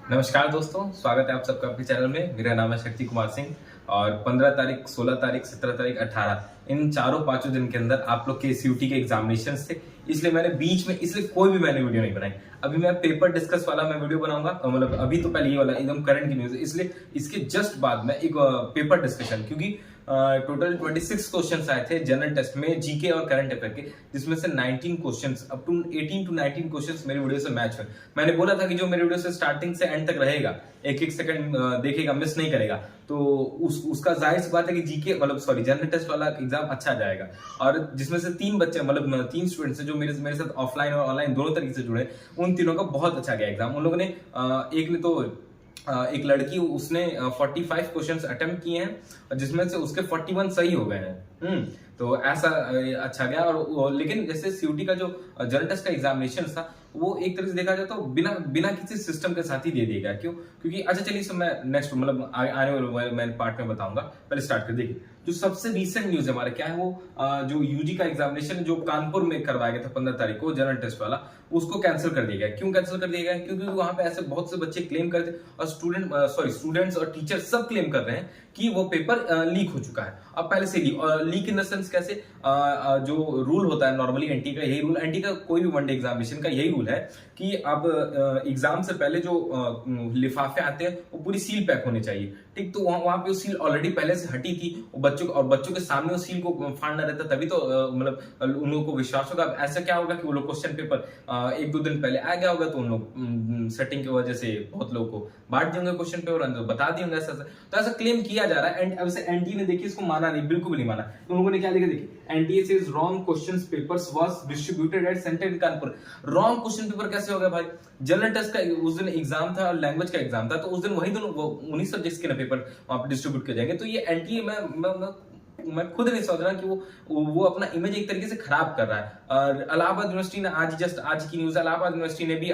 नमस्कार दोस्तों, स्वागत है आप सबका अपने चैनल में। मेरा नाम है शक्ति कुमार सिंह और 15 तारीख, 16 तारीख, 17 तारीख, 18 इन चारों पांचों दिन के अंदर आप लोग के सीयूटी के एग्जामिनेशन थे। इसलिए मैंने बीच में कोई भी मैंने वीडियो नहीं बनाई। अभी मैं पेपर डिस्कस वाला मैं वीडियो बनाऊंगा, मतलब अभी तो पहले ये वाला एकदम करंट की न्यूज है, इसलिए इसके जस्ट बाद में एक पेपर डिस्कशन, क्योंकि टोटल 26 क्वेश्चंस आए थे जनरल टेस्ट में जीके और करंट अफेयर के, जिसमें से 19 questions up to 18 to 19 questions मेरी वीडियो से मैच हुए। मैंने बोला था कि जो मेरी वीडियो से स्टार्टिंग से एंड तक रहेगा, एक एक सेकंड देखेगा, मिस नहीं करेगा, तो उसका जाहिर सी बात है कि जीके जनरल टेस्ट वाला एग्जाम अच्छा जाएगा। और जिसमें से 3 बच्चे तीन स्टूडेंट्स जो मेरे साथ ऑफलाइन और ऑनलाइन दोनों तरीके से जुड़े, उन तीनों का बहुत अच्छा गया एग्जाम। उन लोगों ने एक ने तो एक लड़की, उसने 45 क्वेश्चंस अटेम्प्ट किए हैं, जिसमें से उसके 41 सही हो गए हैं। तो ऐसा अच्छा गया। और लेकिन जैसे सीयूटी का जो जनरल टेस्ट का एग्जामिनेशन था, वो एक तरह से देखा जाए तो बिना किसी सिस्टम के साथ ही दे दिया गया। क्यों? क्योंकि अच्छा चलिए, मैं नेक्स्ट आने वाले मैं पार्ट में बताऊंगा। पहले स्टार्ट कर देखिए, जो सबसे रिसेंट न्यूज हमारे क्या है, वो जो यूजी का एग्जामिनेशन जो कानपुर में करवाया गया था 15 तारीख को, जनरल टेस्ट वाला, उसको कैंसिल कर दिया गया। क्यों कैंसिल कर दिया गया? क्योंकि वहां पे ऐसे बहुत से बच्चे क्लेम करते, और स्टूडेंट्स और टीचर सब क्लेम कर रहे हैं कि वो पेपर लीक हो चुका है। अब पहले से लीक इन द सेंस कैसे, जो रूल होता है नॉर्मली एनटी का, यही रूल, एनटी का कोई भी वनडे एग्जामिनेशन का यही रूल है कि अब एग्जाम से पहले जो लिफाफे आते हैं वो पूरी सील पैक होने चाहिए। ठीक, तो वहां पे वो सील ऑलरेडी पहले से हटी थी, बच्चों के सामने उस सील को फाड़ना रहता, तभी तो उन लोगों को विश्वास होगा। अब ऐसा क्या होगा कि वो लोग क्वेश्चन पेपर एक दो दिन पहले आ गया होगा, तो उन लोग सेटिंग की वजह से बहुत लोगों को बांट देंगे क्वेश्चन पेपर, बता देंगे ऐसा। तो ऐसा क्लेम किया जा रहा है। एंड अब से एनटीए ने देखिए इसको माना नहीं, बिल्कुल भी नहीं माना। तो उन लोगों ने क्या लिखा, देखिए, NTA says wrong questions papers was distributed at centre in Kanpur. Wrong question paper कैसे हो गया भाई? जनरल टेस्ट का उस दिन एग्जाम था और लैंग्वेज का एग्जाम था, तो उस दिन वही दोनों उन्हीं सब्जेक्ट्स के ना पेपर वहां पर डिस्ट्रीब्यूट किए जाएंगे। तो ये एनटीए मैं खुद नहीं सोच रहा कि वो अपना इमेज एक तरीके से खराब कर रहा है। और इलाहाबाद यूनिवर्सिटी ने आज की न्यूज, इलाहाबाद यूनिवर्सिटी ने भी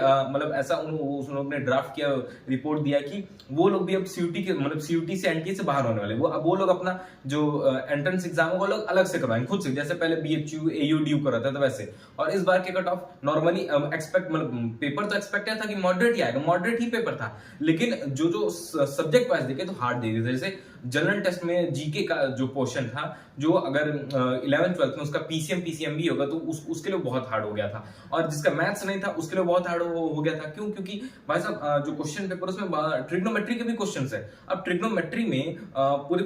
ऐसा उन लोग ने ड्राफ्ट किया, रिपोर्ट दिया कि वो लोग भी अब सीयूटी से एनटीए से बाहर होने वाले। वो लोग अपना जो एंट्रेंस एग्जाम है वो लोग अलग से करवाएंगे खुद से, जैसे पहले बीएचयू एयूडीयू कराता था वैसे। और इस बार के कट ऑफ नॉर्मली पेपर तो एक्सपेक्ट था कि मॉडरेट ही आएगा, मॉडरेट ही पेपर था, लेकिन जो सब्जेक्ट वाइज देखे तो हार्ड दे दिए। जैसे जनरल टेस्ट में जीके का जो पोर्शन था, जो अगर 11th 12th में उसका पीसीएम भी होगा, तो उसके लिए बहुत हार्ड हो गया था। और जिसका मैथ्स नहीं था उसके लिए बहुत हार्ड हो गया था। क्यों? क्योंकि भाई साहब जो क्वेश्चन पेपर उसमें ट्रिग्नोमेट्री के भी क्वेश्चन है। अब ट्रिग्नोमेट्री में पूरी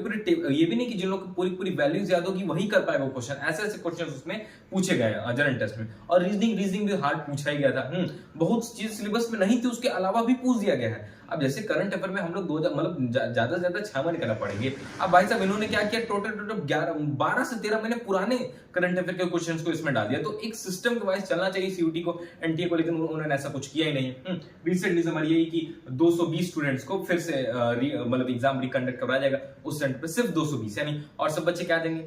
ये भी नहीं कि जिन लोग को पूरी वैल्यूज याद होगी वही कर पाएगा क्वेश्चन, ऐसे क्वेश्चन उसमें पूछे गए जनरल टेस्ट में। और रीजनिंग भी हार्ड पूछा ही गया था। बहुत चीज सिलेबस में नहीं थी, उसके अलावा भी पूछ दिया गया है। अब जैसे करंट अफेयर में हम लोग ज्यादा से ज्यादा 6 महीने करना पड़ेंगे। अब भाई साहब इन्होंने क्या किया, टोटल 12 से 13 महीने पुराने करंट अफेयर के क्वेश्चंस को इसमें डाल दिया। तो एक सिस्टम के वाइज चलना चाहिए सीयूटी को, एनटीए को, लेकिन उन्होंने ऐसा कुछ किया ही नहीं। रिसेंट न्यूज हमारी यही कि 220 स्टूडेंट्स को फिर से एग्जाम रिकंडक्ट करवाया जाएगा उस सेंटर पे, सिर्फ 220, यानी और सब बच्चे क्या देंगे?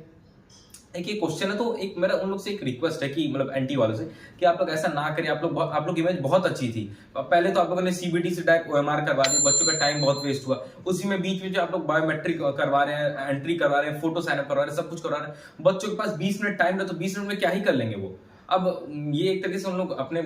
एक ये क्वेश्चन है, तो एक मेरा उन लोग से एक रिक्वेस्ट है कि एनटी वालों से कि आप लोग ऐसा ना करें। आप लोग की इमेज बहुत अच्छी थी। पहले तो आप लोगों ने सीबीटी से डायरेक्ट ओएमआर करवा दिया, बच्चों का टाइम बहुत वेस्ट हुआ। उसी में बीच में जो आप लोग बायोमेट्रिक करवा रहे हैं, एंट्री करवा रहे हैं, फोटो साइन अप करवा रहे हैं, सब कुछ करवा रहे हैं। बच्चों के पास 20 मिनट टाइम है, तो 20 मिनट में क्या ही कर लेंगे वो। अब ये एक तरीके से उन लोग अपने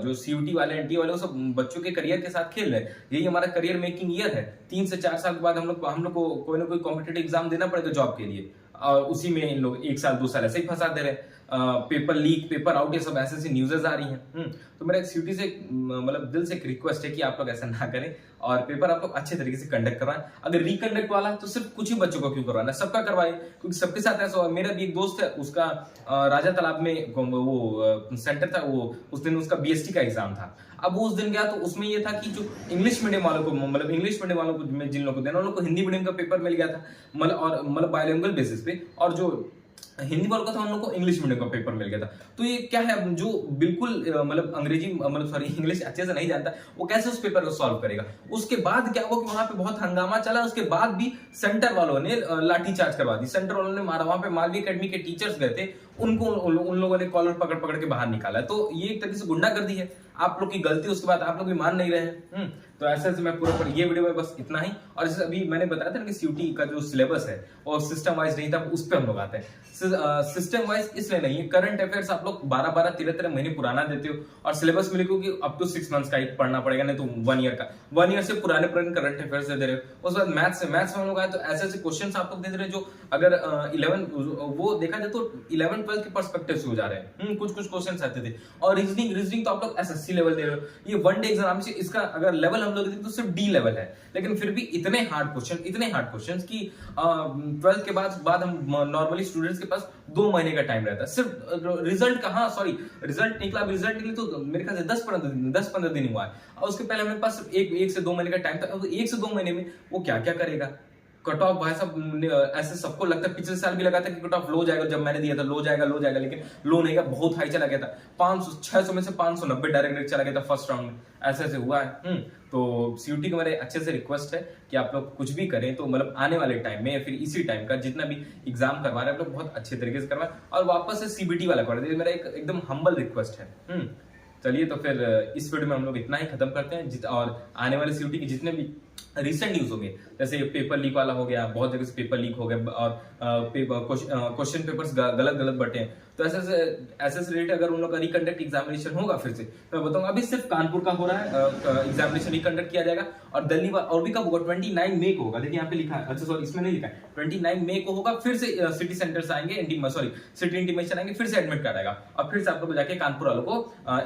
जो सीयूटी वाले, एनटी वाले, सब बच्चों के करियर के साथ खेल रहे हैं। यही हमारा करियर मेकिंग ईयर है। 3 से 4 साल के बाद हम लोग को कोई ना कोई कॉम्पिटेटिव एग्जाम देना पड़ेगा जॉब के लिए, और उसी में इन लोग 1 साल 2 साल ऐसे ही फंसा दे रहे हैं। पेपर लीक, पेपर आउट, ये सब ऐसी न्यूज़ेस आ रही हैं। तो मेरा सीयूटी से दिल से एक रिक्वेस्ट है कि आप लोग ऐसा ना करें, और पेपर आप लोग अच्छे तरीके से कंडक्ट करवाएं। अगर रिकंडक्ट वाला है तो सिर्फ कुछ ही बच्चों को क्यों करवाना है, सबका करवाए, क्योंकि सबके साथ ऐसा हुआ। मेरा भी एक दोस्त है, उसका राजा तालाब में वो सेंटर था, वो उस दिन उसका बीएसटी का एग्जाम था। अब वो उस दिन गया तो उसमें ये था कि जो इंग्लिश मीडियम वालों को जिन लोगों को देना, उन लोगों को हिंदी मीडियम का पेपर मिल गया था, बायलिंगुअल बेसिस पे, और जो हिंदी वालों का था उन लोगों को इंग्लिश मीडियम का पेपर मिल गया था। तो ये क्या है, जो बिल्कुल इंग्लिश अच्छे से नहीं जानता, वो कैसे उस पेपर को सॉल्व करेगा? उसके बाद क्या हुआ कि वहां पे बहुत हंगामा चला। उसके बाद भी सेंटर वालों ने लाठीचार्ज करवा दी, सेंटर वालों ने मारा। वहां पे मालवी एकेडमी के टीचर्स गए थे, उनको उन लोगों ने कॉलर पकड़ के बाहर निकाला। तो ये एक तरीके से गुंडागर्दी है। आप लोग की गलती, उसके बाद आप लोग भी मान नहीं रहे हैं। तो ऐसे मैं पूरा ये वीडियो में बस इतना ही। और जैसे अभी मैंने बताया था ना कि सीयूटी का जो सिलेबस है और सिस्टम वाइज नहीं था, उस पर हम लोग आते हैं। सिस्टम वाइज इसलिए नहीं है। करंट अफेयर्स आप लोग 12-12, 13-13 महीने पुराना देते हो और सिलेबस में लिखो कि अप टू 6 मंथ्स का ही पढ़ना पड़ेगा, नहीं तो 1 ईयर का, 1 ईयर से पुराने करंट अफेयर्स दे रहे हो। उसके बाद मैथ्स में हम लोग आए तो ऐसे क्वेश्चन आप लोग दे रहे हो जो अगर 11 वो देखा जाए तो 11 12 के पर्सपेक्टिव से हो जा रहे हैं। कुछ क्वेश्चन आते थे। और रीजनिंग तो आप लोग एसएससी लेवल दे रहे हो। ये वन डे एग्जाम से इसका अगर लेवल हम लोग देखें तो सिर्फ डी लेवल है, लेकिन फिर भी इतने हार्ड क्वेश्चन कि 12th के बाद हम नॉर्मली स्टूडेंट्स के पास 2 महीने का टाइम रहता है। सिर्फ रिजल्ट रिजल्ट निकला तो मेरे ख्याल से 10-15 दिन हुआ है, और उसके पहले हमारे पास एक से 2 महीने का टाइम था। तो 1 से 2 महीने में वो क्या करेगा। कट ऑफ भाई साहब ऐसे सबको लगता है, पिछले साल भी लगा था कि कट ऑफ लो जाएगा, जब मैंने दिया था लो जाएगा, लेकिन लो नहीं, बहुत हाई चला गया था। 600 में से 590 डायरेक्ट चला गया था फर्स्ट राउंड में, ऐसे हुआ है। तो सीयूटी को मेरे अच्छे से रिक्वेस्ट है कि आप लोग कुछ भी करें तो मतलब आने वाले टाइम में या फिर इसी टाइम का जितना भी एग्जाम करवा रहे हैं आप लोग बहुत अच्छे तरीके से करवाएं और वापस से सीबीटी वाला करवा दें। मेरा एकदम हम्बल रिक्वेस्ट है। चलिए तो फिर इस वीडियो में हम लोग इतना ही खत्म करते हैं। और आने वाले सीयूटी के जितने भी रिसेंट न्यूज हो गए, जैसे पेपर लीक वाला हो गया, बहुत जगह से पेपर लीक हो गया और क्वेश्चन पेपर्स गलत बटे हैं, तो ऐसे रिलेटेड अगर उन लोग का रिकंडक्ट एग्जामिनेशन होगा फिर से तो मैं बताऊंगा। अभी सिर्फ कानपुर का हो रहा है एग्जामिनेशन रिकंडक्ट किया जाएगा, और दिल्ली और भी कब होगा, 29 मई को होगा। देखिए यहाँ पे लिखा है, अच्छा सॉरी इसमें नहीं लिखा है, 29 मई को होगा। फिर से सिटी सेंटर्स आएंगे, सिटी इंटीमेशन आएंगे, फिर से एडमिट कार्ड आएगा और फिर से आप लोग जाके कानपुर वालों को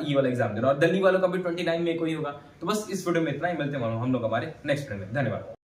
ई वाला एग्जाम देना, और दिल्ली वालों का भी 29 मई को ही होगा। तो बस इस वीडियो में इतना ही, मिलते हैं हम लोग हमारे नेक्स्ट वीडियो में। धन्यवाद।